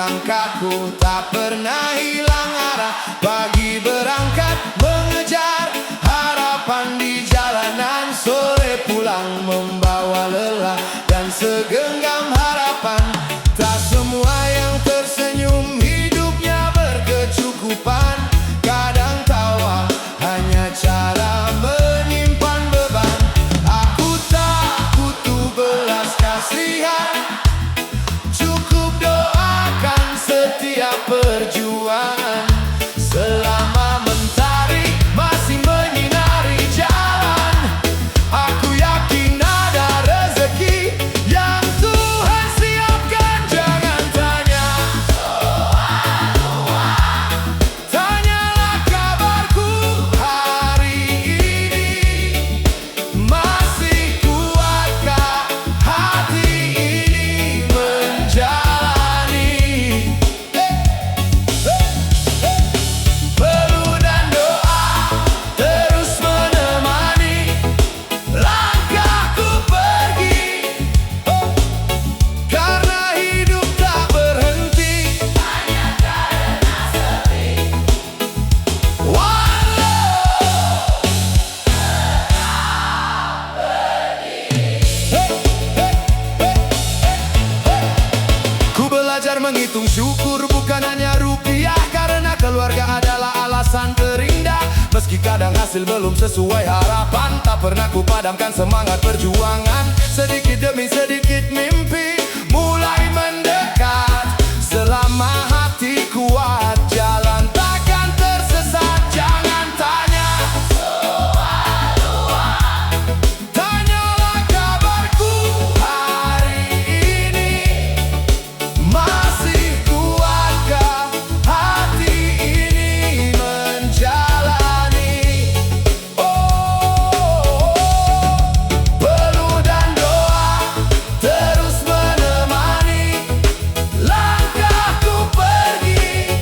langkahku tak pernah hilang arah. Pagi berangkat mengejar harapan di jalanan, sore pulang membawa lelah dan segenggam harapan. Tak semua yang tersenyum hidupnya berkecukupan. Kadang tawa hanya cara menyimpan beban. Aku tak butuh belas kasihan, cukup doakan setiap perjuangan. Selama mentari masih menyinari jalan, aku yakin ada rezeki yang Tuhan siapkan. Jangan tanya, tanyalah kabarku hari ini. Masih kuatkah hati ini menjalani? Peluh dan doa terus menemani langkahku pergi, karena hidup tak berhenti hanya karena sepi. Ku belajar menghitung syukur bukan hanya rupiah, karena keluarga adalah alasan terindah. Meski kadang hasil belum sesuai harapan, tak pernah ku padamkan semangat perjuangan. Sedikit demi sedikit mimpi mulai mendekat. Selama hati kuat jalan takkan tersesat. Jangan tanya, tanyalah kabarku hari ini. Masih kuatkah hati ini menjalani? Peluh dan doa terus menemani langkahku pergi,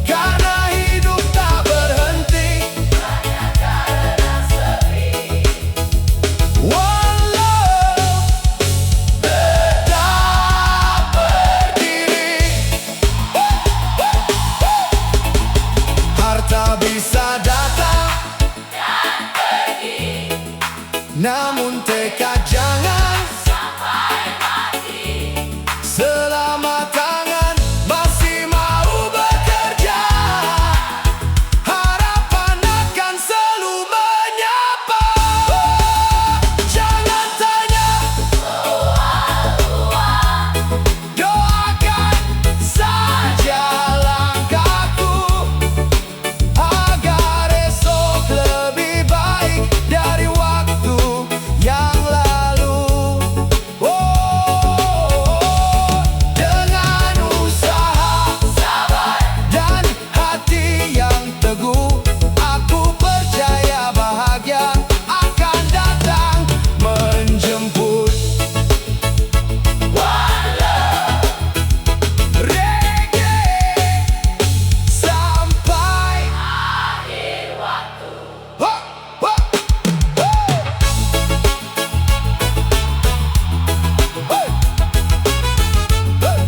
karena hidup tak berhenti hanya karena sepi. Walau tetap berdiri, harta bisa datang dan pergi, namun tekad jangan sampai mati. Selama tangan masih mau bekerja, harapan akan selalu menyapa. Jangan tanya, doakan saja langkahku, agar esok lebih baik dari waktu yang lalu. Dengan usaha, sabar, dan hati yang teguh, aku percaya bahagia akan datang menjemput. Reggae sampai akhir waktu. Ho, ho, ho. Hey, hey.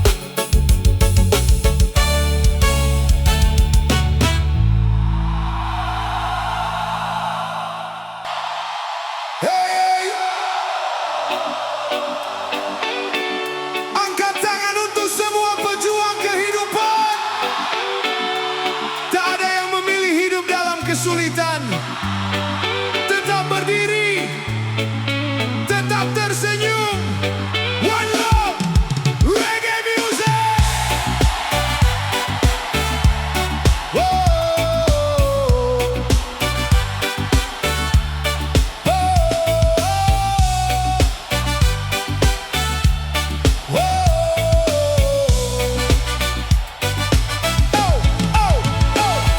Hey, angkat tangan untuk semua pejuang kehidupan. Tak ada yang memilih hidup dalam kesulitan. Tetap berdiri, tetap tersenyum. One love, reggae music. Whoa.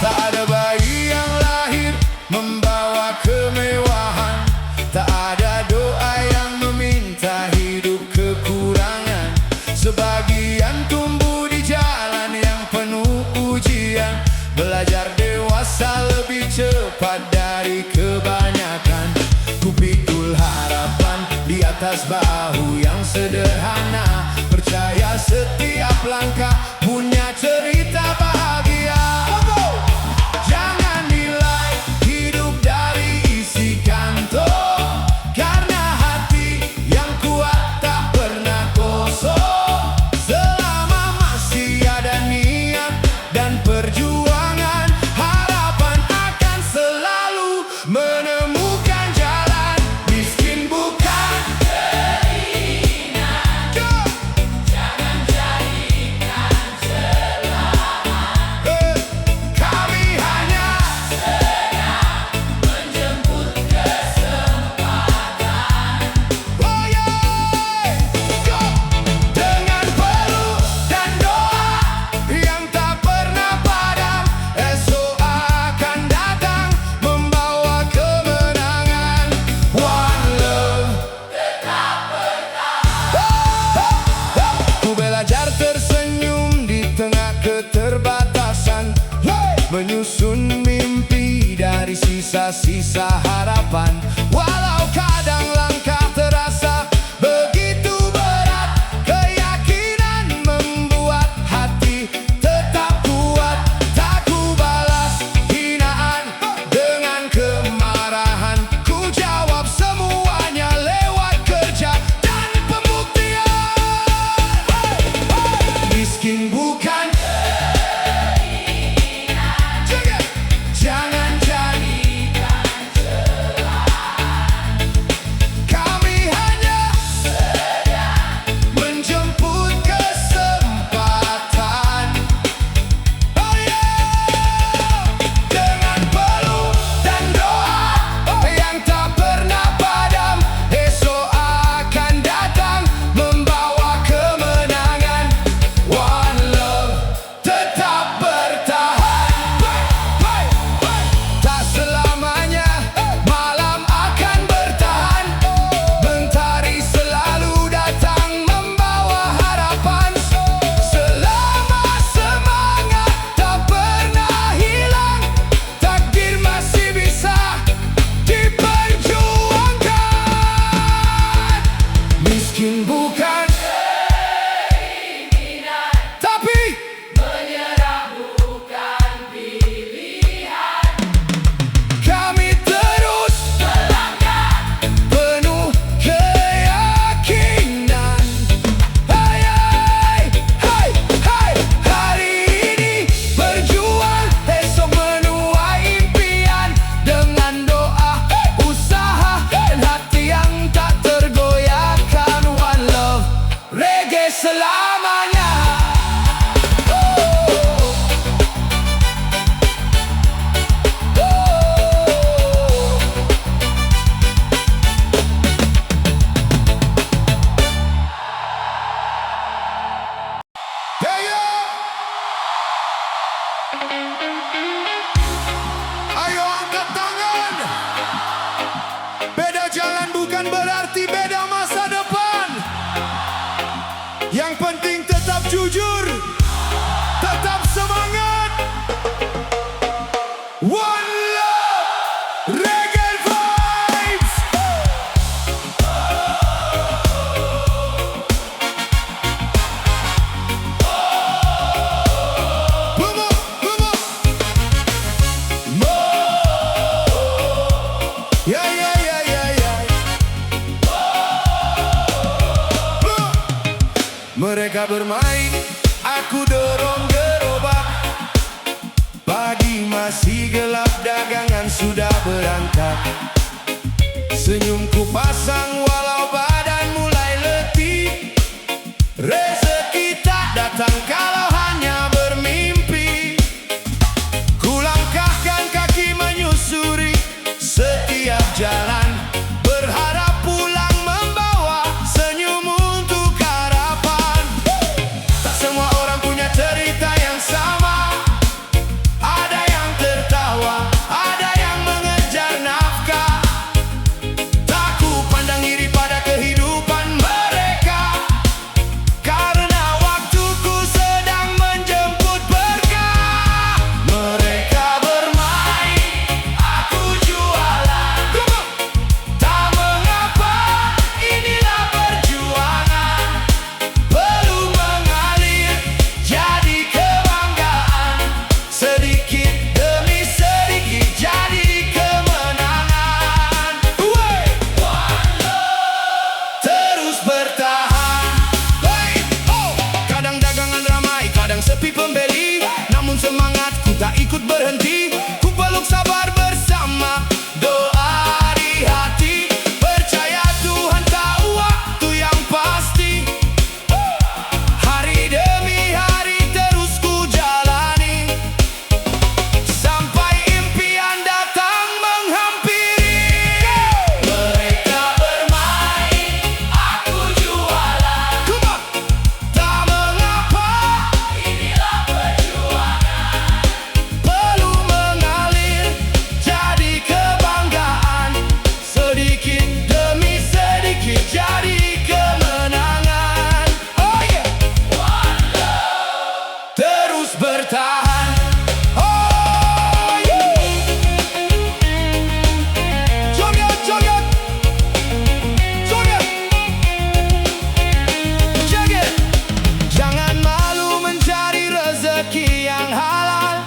Tak ada bayi yang lahir membawa kemewahan. Tak ada doa yang meminta hidup kekurangan. Sebagian tumbuh di jalan yang penuh ujian. Belajar dewasa lebih cepat dari kebanyakan. Ku pikul harapan di atas bahu yang sederhana. Percaya setiap langkah punya cerita bahagia. Jangan nilai hidup dari isi kantong, karena hati yang kuat tak pernah kosong. Selama masih ada niat dan perjuangan, harapan akan selalu menemukan jalan. Miskin bukan keinginan, jangan jadikan selamat. Kami hanya sedang menjemput kesempatan. Oh yeah, go! Dengan peluk dan doa yang tak pernah padam, esok akan datang membawa kemenangan. One love tetap bertahan. Ku belajar tersenyum di tengah keterbatasan, menyusun mimpi dari sisa-sisa harapan. Walau kadang langkah terasa begitu berat, keyakinan membuat hati tetap kuat. Tak ku balas hinaan dengan kemarahan, ku jawab semuanya lewat kerja dan pembuktian. Miskin bukan keinginan, jangan jadikan celaan. Kami hanya sedang menjemput kesempatan. Oh yeah! Dengan peluk dan doa yang tak pernah padam, esok akan datang membawa kemenangan. One love tetap bertahan. Tak selamanya malam akan bertahan. Mentari selalu datang membawa harapan. Selama semangat tak pernah hilang, takdir masih bisa diperjuangkan. Miskin bukan keinginan, tapi menyerah bukan pilihan. Kami terus melangkah penuh keyakinan. Hai, hai, hai, hai. Hari ini berjuang, esok menuai impian. Dengan doa, usaha, dan hati yang tak tergoyahkan. One love, reggae selamanya. Yeah, yeah. Ayo angkat tangan. Beda jalan bukan berarti beda masa depan. Yang penting tetap jujur, tetap semangat. One love, reggae vibes. Come on, come on. Yeah, yeah, yeah, yeah, yeah. Mereka bermain, aku dorong gerobak. Pagi masih gelap, dagangan sudah berangkat. Senyumku pasang walau badan mulai letih. Rezeki tak datang kalau hanya bermimpi. Ku langkahkan kaki menyusuri setiap jalan, berharap pulang membawa senyum untuk harapan. Tak semua orang punya ikut berhenti. Ku peluk sabar bersama doa di hati. Percaya Tuhan tahu waktu yang pasti. Hari demi hari terus ku jalani, sampai impian datang menghampiri. Mereka bermain, aku jualan. Tak mengapa, inilah perjuangan. Perlu mengalir jadi kebanggaan, sedikit demi sedikit jadi kemenangan. Oh yeah, one love, terus bertahan. Oh yeah, joget, joget, joget, joget. Jangan malu mencari rezeki yang halal,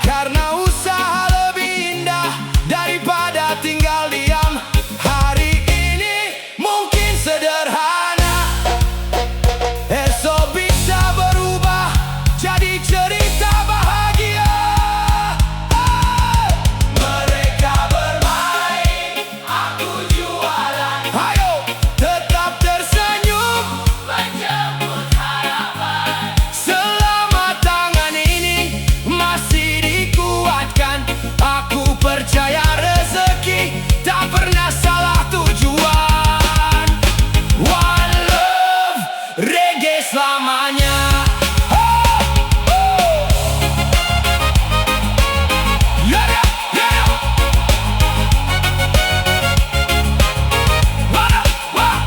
karena usaha lebih indah daripada tinggal diam. Hari ini mungkin sederhana, esok bisa berubah jadi cerita bahagia. Mereka bermain, aku jualan. Ayo tetap tersenyum menjemput harapan. Selama tangan ini masih dikuatkan, aku percaya rezeki tak pernah salah tujuan. One love, reggae selamanya. Oh, oh. Yeah, yeah, yeah. Wah, wah.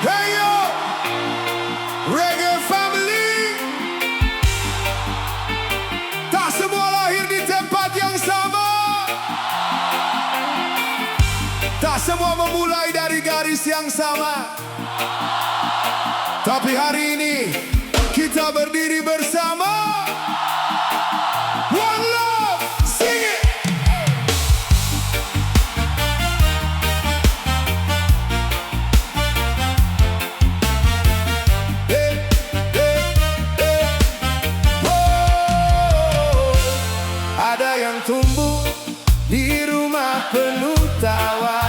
Hey yo, Reggae Family. Tak semua lahir di tempat yang sama, tak semua memulai dari garis yang sama. Tapi hari ini kita berdiri bersama. One love, sing it. Eh, eh, eh. Oh, ada yang tumbuh di rumah penuh tawa,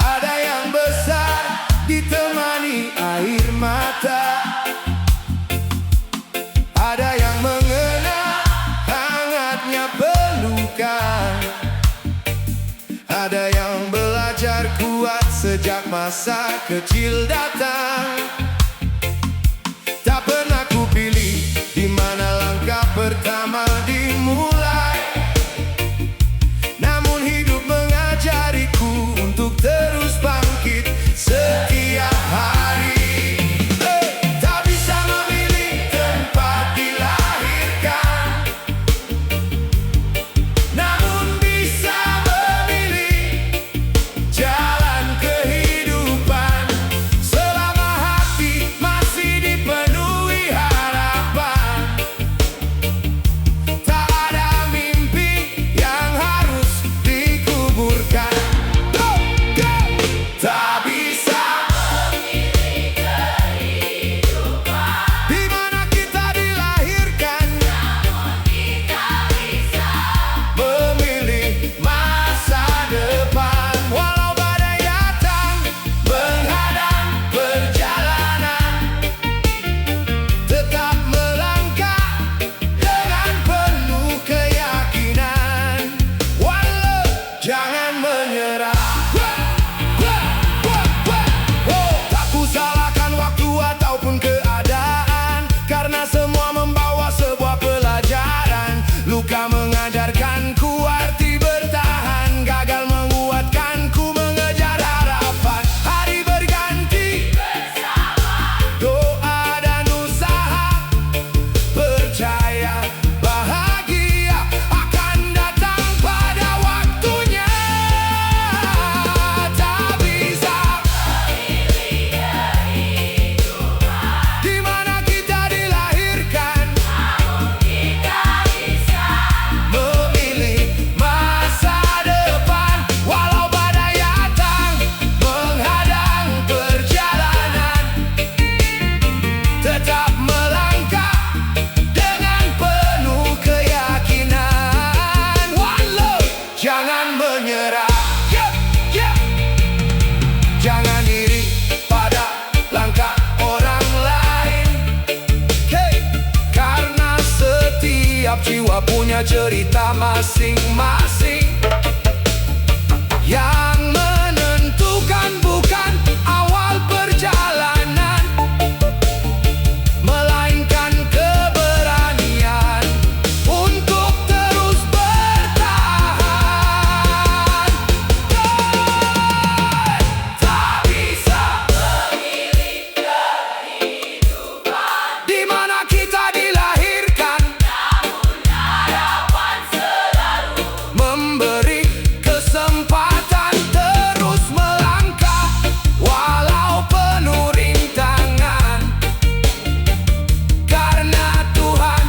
ada yang besar ditemani air mata, ada yang mengenal hangatnya pelukan, ada yang belajar kuat sejak masa kecil datang. Tak pernah ku pilih di mana langkah pertama dimulai, namun hidup mengajariku untuk terus bangkit setiap hari. Tak bisa memilih tempat dilahirkan, namun bisa memilih jalan kehidupan. Selama hati Jangan iri pada langkah orang lain, karena setiap jiwa punya cerita masing-masing. Yang menentukan bukan awal perjalanan, melainkan keberanian untuk terus bertahan. Tak bisa memilih kehidupan di mana kita dilahirkan, namun harapan selalu memberi kesempatan terus melangkah walau penuh rintangan, karena Tuhan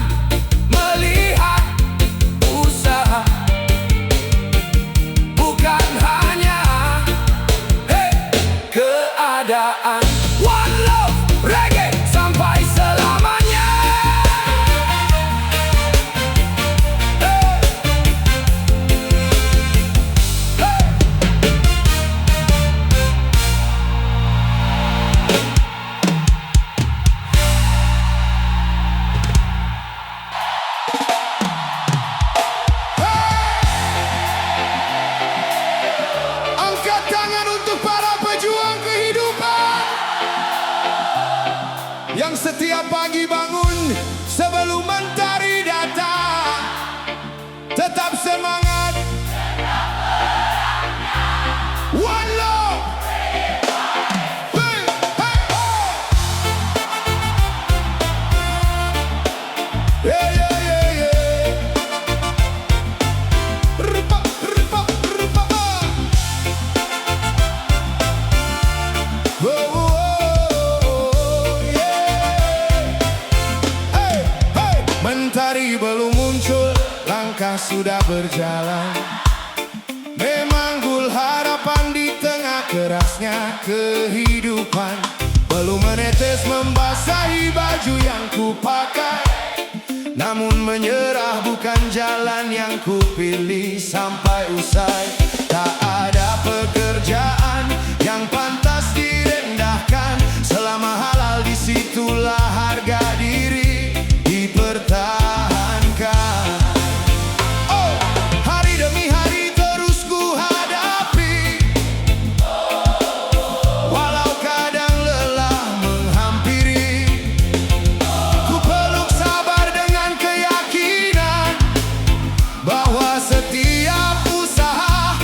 melihat usaha, bukan hanya keadaan. One love reggae sampai selamanya. Angkat tangan untuk para pejuang kehidupan yang setiap pagi bangun sebelum mentari datang, tetap semangat. One love. Hey, hey, oh. Yeah, yeah, yeah, yeah. Rupa, rupa, rupa. Oh, oh, oh, yeah. Hey, hey. Mentari belum muncul, langkah sudah berjalan. Memanggul harapan di tengah kerasnya kehidupan. Belum menetes membasahi baju yang kupakai, namun menyerah bukan jalan yang kupilih sampai usai. Tak ada pekerjaan yang pantas direndahkan, selama halal disitulah harga diri dipertahankan. Oh, hari demi hari terus ku hadapi, walau kadang lelah menghampiri. Ku peluk sabar dengan keyakinan bahwa setiap usaha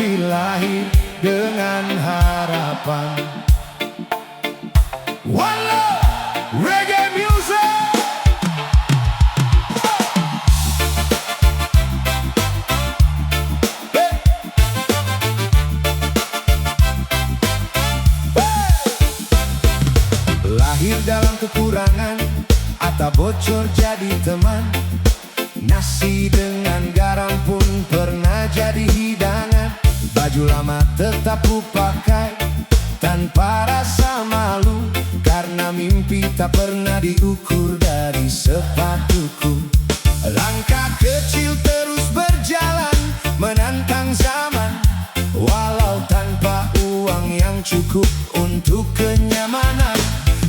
tapi lahir dengan harapan. One love, reggae music. Lahir dalam kekurangan, atau bocor jadi teman. Nasi dengan garam pun pernah jadi hidangan. Baju lama tetap ku pakai tanpa rasa malu, karena mimpi tak pernah diukur dari sepatuku. Langkah kecil terus berjalan menantang zaman, walau tanpa uang yang cukup untuk kenyamanan.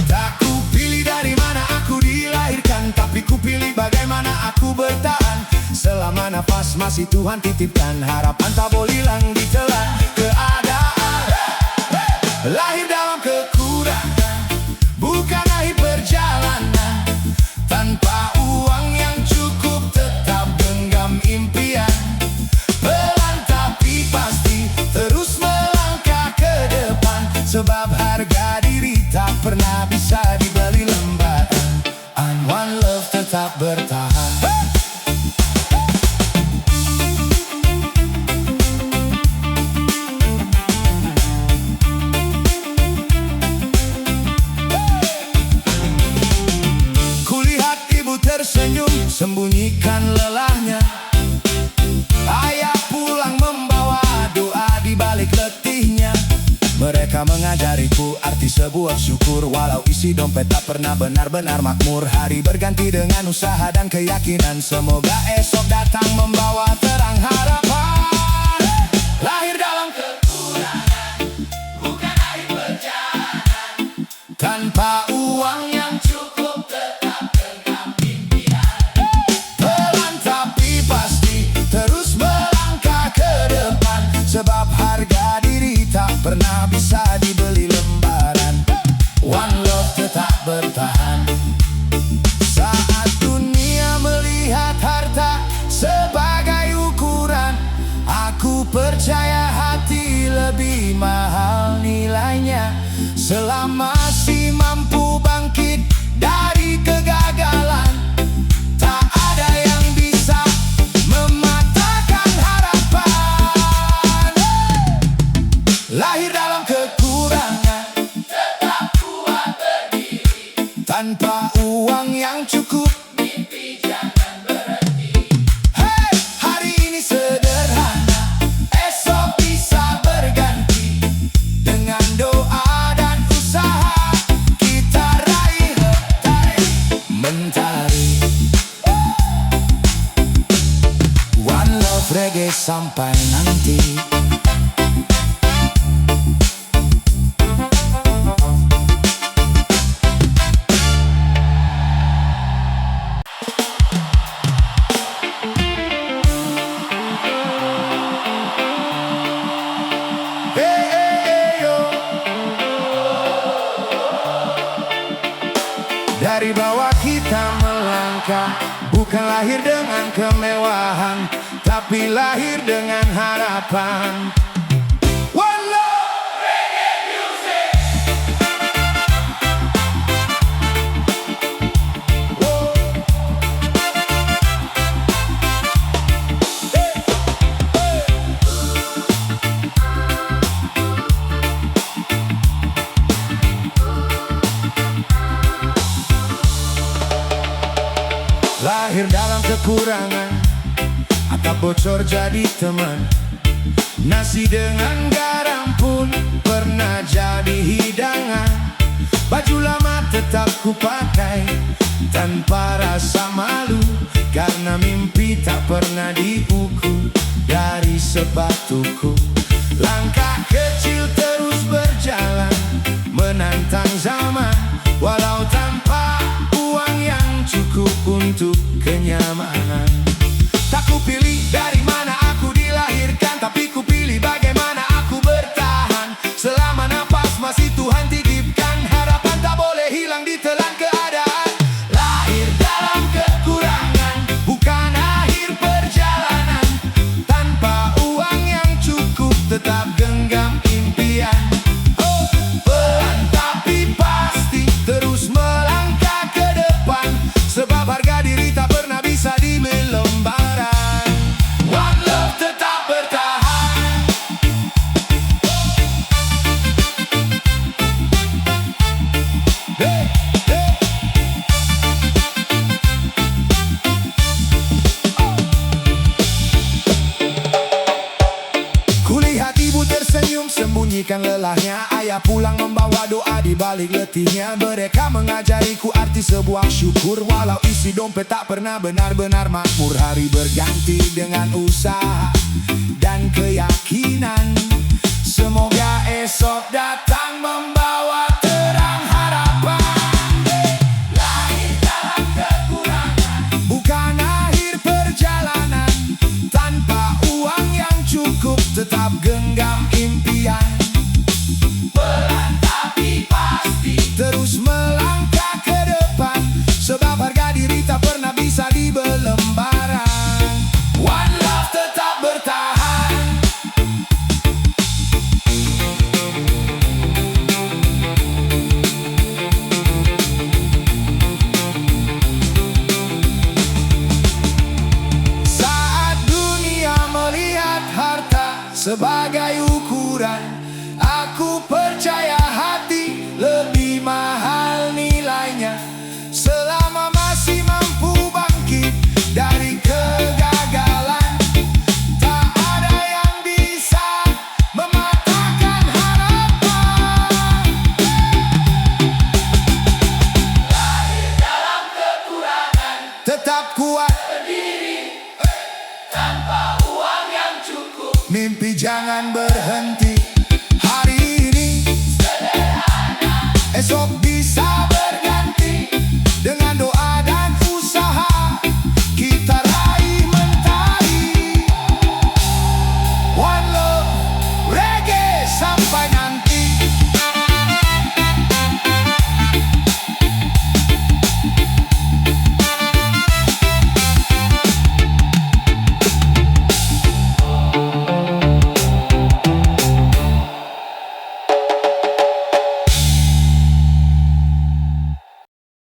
Tak ku pilih dari mana aku dilahirkan, tapi ku pilih bagaimana aku bertahan. Selama nafas masih Tuhan titipkan, harapan tak boleh hilang ditelan keadaan. Lahir dalam kekurangan, bukan akhir perjalanan. Tanpa uang yang cukup tetap genggam impian. Pelan tapi pasti terus melangkah ke depan, sebab harga diri tak pernah bisa dibeli lembaran. And one love tetap bertahan. Kulihat ibu tersenyum, sembunyikan lelahnya. Ayah pulang membawa doa di balik letihnya. Mereka mengajariku arti sebuah syukur, walau isi dompet tak pernah benar-benar makmur. Hari berganti dengan usaha dan keyakinan, semoga esok datang membawa terang harapan. Lahir dalam kekurangan, bukan akhir perjalanan. Tanpa uang yang cukup tetap genggam impian. Pelan tapi pasti terus melangkah ke depan, sebab harga diri tak pernah bisa dibeli lembaran. One love tetap bertahan. Saat dunia melihat harta sebagai ukuran, aku percaya hati lebih mahal nilainya. Selama masih mampu bangkit dari kegagalan, tak ada yang bisa mematahkan harapan. Lahir dalam kekurangan, tetap kuat berdiri. Tanpa uang yang cukup, mimpi jangan berhenti. Hey, hari ini sederhana, esok bisa berganti. Dengan doa dan usaha, kita raih mentari. One love reggae sampai nanti. Dari bawah kita melangkah, bukan lahir dengan kemewahan, tapi lahir dengan harapan. One love, reggae music. Whoa. Hey, hey. Lahir dalam kekurangan, atap bocor jadi teman. Nasi dengan garam pun pernah jadi hidangan. Baju lama tetap ku pakai tanpa rasa malu, karena mimpi tak pernah diukur dari sepatuku. Langkah kecil terus berjalan menantang zaman, walau tanpa uang yang cukup untuk kenyamanan. Tak ku pilih dari mana aku dilahirkan, tapi ku pilih bagaimana aku bertahan. Selama nafas masih Tuhan titipkan, harapan tak boleh hilang ditelan keadaan. Lahir dalam kekurangan, bukan akhir perjalanan. Tanpa uang yang cukup menghentikan lelahnya. Ayah pulang membawa doa di balik letihnya. Mereka mengajariku arti sebuah syukur. Walau isi dompet tak pernah benar-benar makmur. Hari berganti dengan usaha dan keyakinan. Semoga esok datang membawa terang harapan. Lahir dalam kekurangan bukan akhir perjalanan. Tanpa uang yang cukup tetap genggam impian. Pelan tapi pasti terus melangkah ke depan. Sebab harga diri tak pernah bisa dibeli lembaran. One love tetap bertahan. Saat dunia melihat harta sebagai ukuran, aku percaya hati lebih mahal nilainya. Selama masih mampu bangkit dari kegagalan, tak ada yang bisa mematahkan harapan. Lahir dalam kekurangan, tetap kuat berdiri. Tanpa uang yang cukup, mimpi jangan berhenti. Hari ini sederhana, esok bisa